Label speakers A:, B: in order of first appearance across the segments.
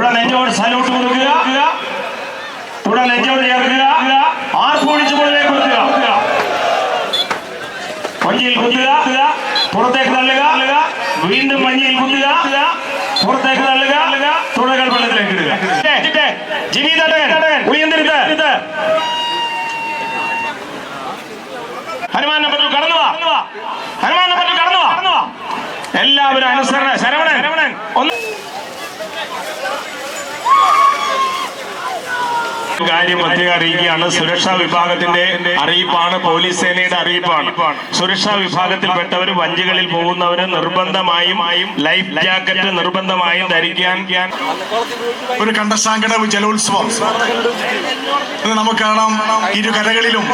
A: തുടർ നെഞ്ചോട് സല്യൂട്ട് കൊടുക്കുക, തുടർ നെഞ്ചോട് ചേർക്കുക, ആർപ്പുവിളിച്ച് മുകളിലേക്ക് കൊടുക്കുക, മഞ്ഞയിൽ കുത്തുക, പുറത്തേക്ക് തള്ളുക, വീണ്ടും മഞ്ഞയിൽ കുത്തുക, പുറത്തേക്ക് തള്ളുക, തുടകൾ വെള്ളത്തിലേക്ക് ഇടുക. ജിമ്മി തടകൻ ഉയർന്നിരുത്ത്, ഹനുമാനെ പറ്റി കടന്നു വാ, ഹനുമാനെ പറ്റി കടന്നു വാ. എല്ലാവരും അനുസരണ. ശരവണൻ ഒന്ന് കാര്യം പ്രത്യേകം അറിയിക്കുകയാണ്. സുരക്ഷാ വിഭാഗത്തിന്റെ അറിയിപ്പാണ്, പോലീസ് സേനയുടെ അറിയിപ്പാണ്. സുരക്ഷാ വിഭാഗത്തിൽപ്പെട്ടവർ വഞ്ചികളിൽ പോകുന്നവര് നിർബന്ധമായും ലൈഫ് ജാക്കറ്റ് നിർബന്ധമായും ധരിക്കാൻ.
B: ഒരു കണ്ടസാങ്കട ജലോത്സവം നമുക്ക് കാണാം ഇരു കരകളിലും.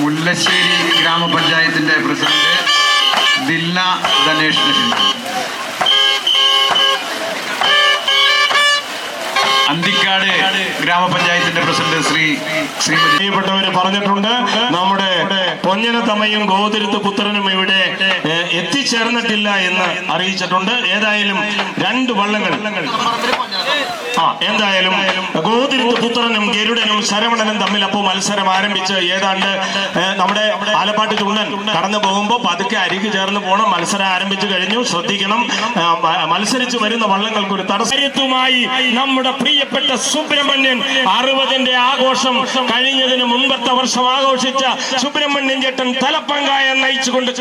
C: മുല്ലശ്ശേരി ഗ്രാമപഞ്ചായത്തിന്റെ പ്രസിഡന്റ് ദിൽന ധനേഷിന് അന്തിക്കാട് ഗ്രാമപഞ്ചായത്തിന്റെ പ്രസിഡന്റ്
A: ശ്രീമതിപ്പെട്ടവര് പറഞ്ഞിട്ടുണ്ട്. നമ്മുടെ പൊഞ്ഞനത്തമ്മയും ഗോതിരുത്ത് പുത്രനും ഇവിടെ എത്തിച്ചേർന്നിട്ടില്ല എന്ന് അറിയിച്ചിട്ടുണ്ട്. ഏതായാലും രണ്ട് വള്ളങ്ങൾ എന്തായാലും ഗോതിരുത്ത് പുത്രനും ഗരുഡനും ശരവണനും തമ്മിൽ അപ്പോൾ മത്സരം ആരംഭിച്ച് ഏതാണ്ട് നമ്മുടെ ആലപ്പാട്ട് ചുണ്ടൻ കടന്നു പോകുമ്പോൾ പതുക്കെ അരികു ചേർന്ന് പോകണം. മത്സരം ആരംഭിച്ചു കഴിഞ്ഞു, ശ്രദ്ധിക്കണം. മത്സരിച്ച് വരുന്ന വള്ളങ്ങൾക്ക് ഒരു തടസ്സമായി നമ്മുടെ പ്രിയപ്പെട്ട സുബ്രഹ്മണ്യൻ 60ന്റെ ആഘോഷം കഴിഞ്ഞതിന് മുൻപത്തെ വർഷം ആഘോഷിച്ച സുബ്രഹ്മണ്യൻ ചേട്ടൻ തലപ്പങ്കായ നയിച്ചുകൊണ്ട്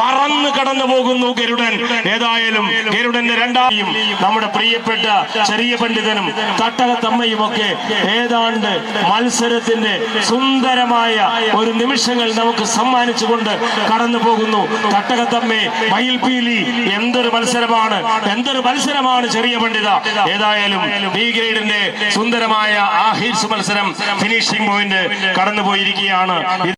A: പറന്ന് കടന്നു പോകുന്നു ഗരുഡൻ. ഏതായാലും ഗരുഡന്റെ രണ്ടായും നമ്മുടെ പ്രിയപ്പെട്ട ചെറിയ പണ്ഡിതനും തട്ടകത്തമ്മയും ഒക്കെ ഏതാണ്ട് മത്സരത്തിന്റെ സുന്ദരമായ ഒരു നിമിഷങ്ങൾ നമുക്ക് സമ്മാനിച്ചുകൊണ്ട് കടന്നു പോകുന്നു. തട്ടകത്തമ്മേ, മയിൽപീലി, എന്തൊരു മത്സരമാണ് ചെറിയ പണ്ഡിത. ഏതായാലും ബി ഗ്രേഡിന്റെ സുന്ദരമായ ആ ഹിറ്റ്സ് മത്സരം ഫിനിഷിംഗ് പോയിന്റ് കടന്നുപോയിരിക്കുകയാണ്.